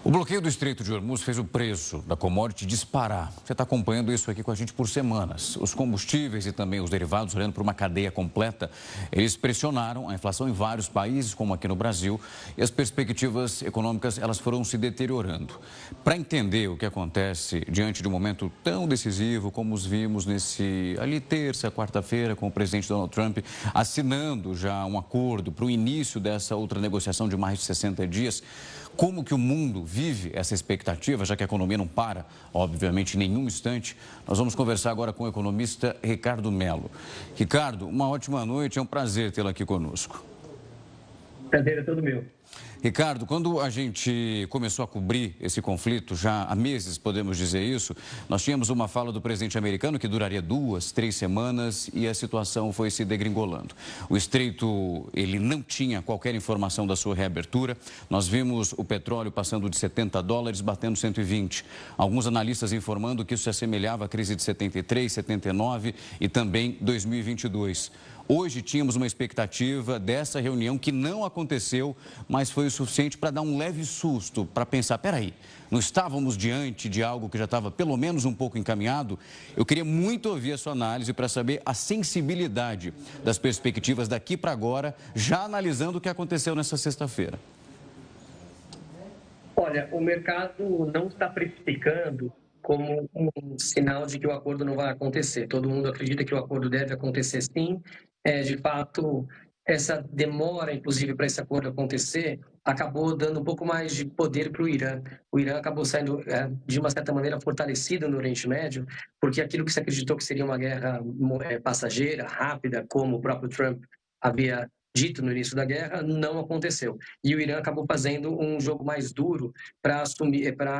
O bloqueio do Estreito de Hormuz fez o preço da commodity disparar. Você está acompanhando isso aqui com a gente por semanas. Os combustíveis e também os derivados, olhando para uma cadeia completa, eles pressionaram a inflação em vários países, como aqui no Brasil, e as perspectivas econômicas elas foram se deteriorando. Para entender o que acontece diante de um momento tão decisivo como os vimos terça, quarta-feira, com o presidente Donald Trump assinando já um acordo para o início dessa outra negociação de mais de 60 dias, como que o mundo vive essa expectativa, já que a economia não para, obviamente, em nenhum instante. Nós vamos conversar agora com o economista Ricardo Mello. Ricardo, uma ótima noite, é um prazer tê-lo aqui conosco. Prazer é todo meu. Ricardo, quando a gente começou a cobrir esse conflito, já há meses podemos dizer isso, nós tínhamos uma fala do presidente americano que duraria 2, 3 semanas e a situação foi se degringolando. O estreito, ele não tinha qualquer informação da sua reabertura. Nós vimos o petróleo passando de $70, batendo 120. Alguns analistas informando que isso se assemelhava à crise de 73, 79 e também 2022. Hoje tínhamos uma expectativa dessa reunião que não aconteceu, mas foi o suficiente para dar um leve susto, para pensar, peraí, não estávamos diante de algo que já estava pelo menos um pouco encaminhado? Eu queria muito ouvir a sua análise para saber a sensibilidade das perspectivas daqui para agora, já analisando o que aconteceu nessa sexta-feira. Olha, o mercado não está precificando como um sinal de que o acordo não vai acontecer. Todo mundo acredita que o acordo deve acontecer sim. De fato, essa demora, inclusive, para esse acordo acontecer, acabou dando um pouco mais de poder para o Irã. O Irã acabou saindo, de uma certa maneira, fortalecido no Oriente Médio, porque aquilo que se acreditou que seria uma guerra passageira, rápida, como o próprio Trump havia dito no início da guerra, não aconteceu. E o Irã acabou fazendo um jogo mais duro para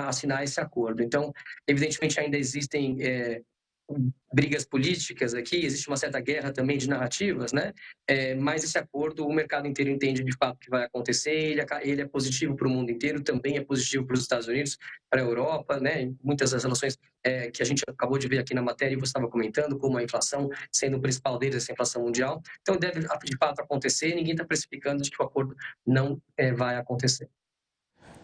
assinar esse acordo. Então, evidentemente, ainda existem brigas políticas aqui, existe uma certa guerra também de narrativas, né? Mas esse acordo, o mercado inteiro entende de fato que vai acontecer, ele é positivo para o mundo inteiro, também é positivo para os Estados Unidos, para a Europa, né? Muitas das relações que a gente acabou de ver aqui na matéria e você estava comentando, como a inflação sendo o principal deles, essa inflação mundial. Então, deve de fato acontecer, ninguém está precificando de que o acordo não vai acontecer.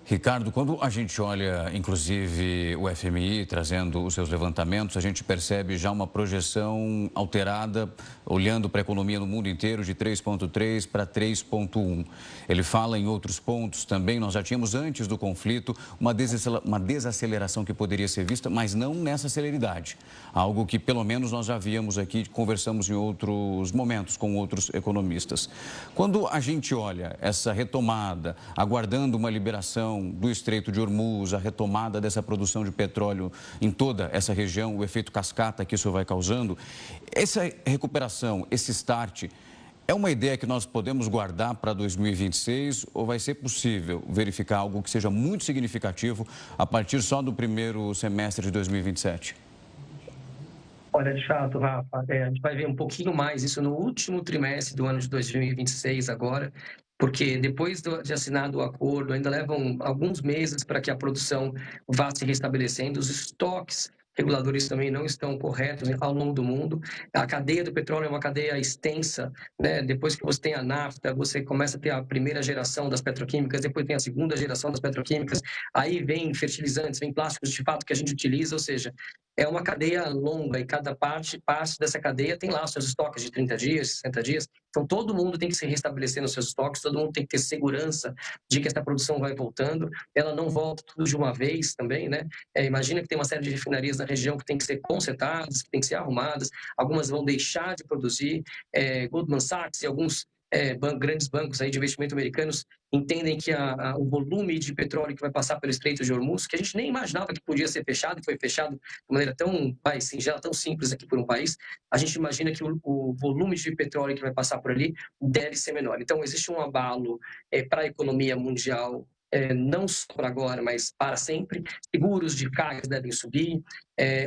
Ricardo, quando a gente olha, inclusive, o FMI trazendo os seus levantamentos, a gente percebe já uma projeção alterada, olhando para a economia no mundo inteiro, de 3,3 para 3,1. Ele fala em outros pontos também, nós já tínhamos antes do conflito uma desaceleração que poderia ser vista, mas não nessa celeridade. Algo que, pelo menos, nós já víamos aqui, conversamos em outros momentos com outros economistas. Quando a gente olha essa retomada, aguardando uma liberação do Estreito de Hormuz, a retomada dessa produção de petróleo em toda essa região, o efeito cascata que isso vai causando, essa recuperação, esse start, é uma ideia que nós podemos guardar para 2026 ou vai ser possível verificar algo que seja muito significativo a partir só do primeiro semestre de 2027? Olha, de fato, Rafa, a gente vai ver um pouquinho mais isso no último trimestre do ano de 2026 agora, porque depois de assinado o acordo, ainda levam alguns meses para que a produção vá se restabelecendo, os estoques reguladores também não estão corretos ao longo do mundo. A cadeia do petróleo é uma cadeia extensa, né? Depois que você tem a nafta, você começa a ter a primeira geração das petroquímicas, depois tem a segunda geração das petroquímicas, aí vem fertilizantes, vem plásticos de fato que a gente utiliza, ou seja, é uma cadeia longa e cada parte dessa cadeia tem lá seus estoques de 30 dias, 60 dias. Então, todo mundo tem que se restabelecer nos seus estoques, todo mundo tem que ter segurança de que essa produção vai voltando. Ela não volta tudo de uma vez também, né? Imagina que tem uma série de refinarias na região que tem que ser consertadas, que tem que ser arrumadas, algumas vão deixar de produzir. Goldman Sachs e alguns grandes bancos aí de investimento americanos entendem que o volume de petróleo que vai passar pelo Estreito de Hormuz, que a gente nem imaginava que podia ser fechado, e foi fechado de maneira tão singela, tão simples aqui por um país, a gente imagina que o volume de petróleo que vai passar por ali deve ser menor. Então, existe um abalo para a economia mundial, não só para agora, mas para sempre. Seguros de cargas devem subir,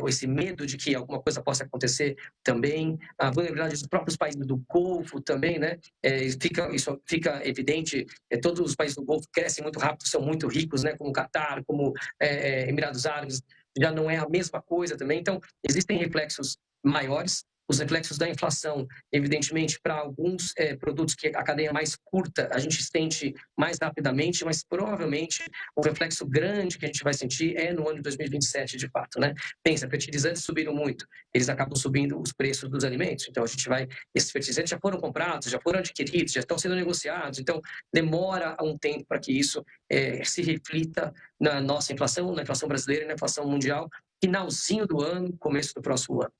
esse medo de que alguma coisa possa acontecer também, a vulnerabilidade dos próprios países do Golfo também, né? Isso fica evidente, todos os países do Golfo crescem muito rápido, são muito ricos, né? Como o Catar, como Emirados Árabes, já não é a mesma coisa também. Então, existem reflexos maiores os reflexos da inflação, evidentemente, para alguns produtos que a cadeia é mais curta, a gente sente mais rapidamente, mas provavelmente o reflexo grande que a gente vai sentir é no ano de 2027, de fato, né? Pensa, fertilizantes subiram muito, eles acabam subindo os preços dos alimentos, então a gente vai, esses fertilizantes já foram comprados, já foram adquiridos, já estão sendo negociados, então demora um tempo para que isso se reflita na nossa inflação, na inflação brasileira e na inflação mundial, finalzinho do ano, começo do próximo ano.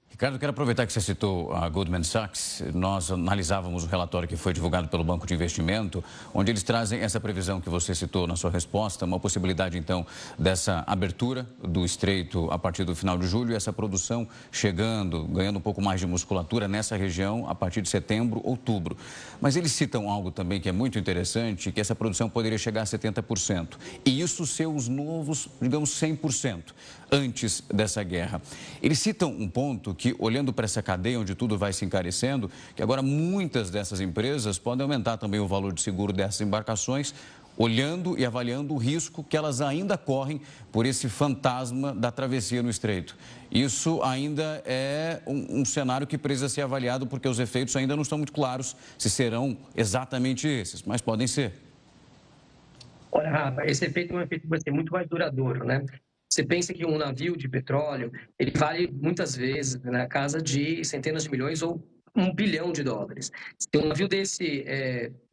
Ricardo, quero aproveitar que você citou a Goldman Sachs. Nós analisávamos o relatório que foi divulgado pelo Banco de Investimento, onde eles trazem essa previsão que você citou na sua resposta, uma possibilidade, então, dessa abertura do estreito a partir do final de julho e essa produção chegando, ganhando um pouco mais de musculatura nessa região a partir de setembro, outubro. Mas eles citam algo também que é muito interessante, que essa produção poderia chegar a 70%. E isso ser os novos, digamos, 100% antes dessa guerra. Eles citam um ponto que, olhando para essa cadeia onde tudo vai se encarecendo, que agora muitas dessas empresas podem aumentar também o valor de seguro dessas embarcações, olhando e avaliando o risco que elas ainda correm por esse fantasma da travessia no estreito. Isso ainda é um cenário que precisa ser avaliado, porque os efeitos ainda não estão muito claros se serão exatamente esses, mas podem ser. Olha, Rafa, esse efeito é um efeito que vai ser muito mais duradouro, né? Você pensa que um navio de petróleo, ele vale muitas vezes na casa de centenas de milhões ou US$ 1 bilhão. Se um navio desse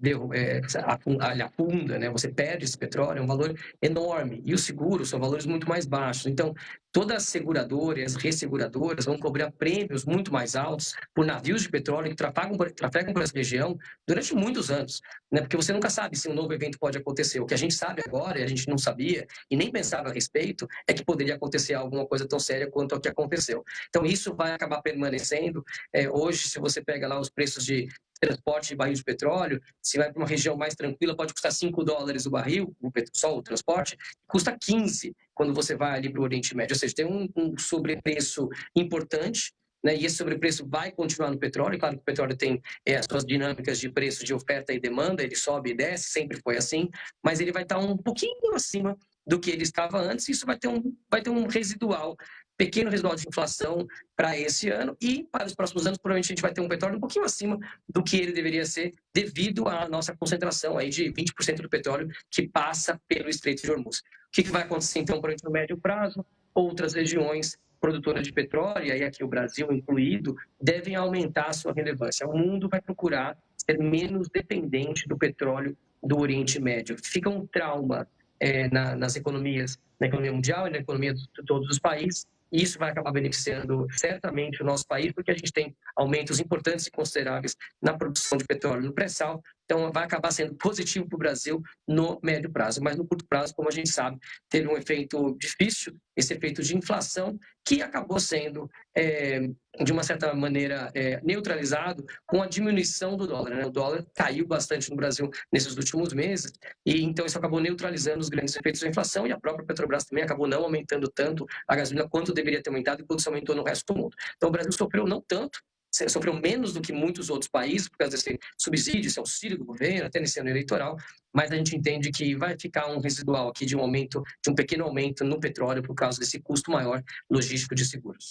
ele afunda, né, você perde esse petróleo, é um valor enorme. E os seguros são valores muito mais baixos. Então, todas as seguradoras e as resseguradoras vão cobrar prêmios muito mais altos por navios de petróleo que trafegam por essa região durante muitos anos, né? Porque você nunca sabe se um novo evento pode acontecer. O que a gente sabe agora, e a gente não sabia e nem pensava a respeito, é que poderia acontecer alguma coisa tão séria quanto o que aconteceu. Então, isso vai acabar permanecendo. Hoje, se você pega lá os preços de transporte de barril de petróleo, se vai para uma região mais tranquila, pode custar $5 o barril, só o transporte, custa 15 quando você vai ali para o Oriente Médio. Ou seja, tem um sobrepreço importante, né? E esse sobrepreço vai continuar no petróleo. Claro que o petróleo tem as suas dinâmicas de preço, de oferta e demanda, ele sobe e desce, sempre foi assim, mas ele vai estar um pouquinho acima do que ele estava antes, e isso vai ter um residual, pequeno residual de inflação para esse ano, e para os próximos anos provavelmente a gente vai ter um petróleo um pouquinho acima do que ele deveria ser, devido à nossa concentração aí de 20% do petróleo que passa pelo Estreito de Hormuz. O que vai acontecer então para o médio prazo? Outras regiões produtoras de petróleo, e aí aqui o Brasil incluído, devem aumentar a sua relevância. O mundo vai procurar ser menos dependente do petróleo do Oriente Médio. Fica um trauma nas economias, na economia mundial e na economia de todos os países, e isso vai acabar beneficiando certamente o nosso país, porque a gente tem aumentos importantes e consideráveis na produção de petróleo no pré-sal, então vai acabar sendo positivo para o Brasil no médio prazo, mas no curto prazo, como a gente sabe, teve um efeito difícil, esse efeito de inflação, que acabou sendo, de uma certa maneira, neutralizado com a diminuição do dólar, né? O dólar caiu bastante no Brasil nesses últimos meses, e então isso acabou neutralizando os grandes efeitos da inflação, e a própria Petrobras também acabou não aumentando tanto a gasolina quanto deveria ter aumentado e quanto se aumentou no resto do mundo. Então o Brasil sofreu não tanto, sofreu menos do que muitos outros países por causa desse subsídio, esse auxílio do governo, até nesse ano eleitoral, mas a gente entende que vai ficar um residual aqui de um pequeno aumento no petróleo por causa desse custo maior logístico de seguros.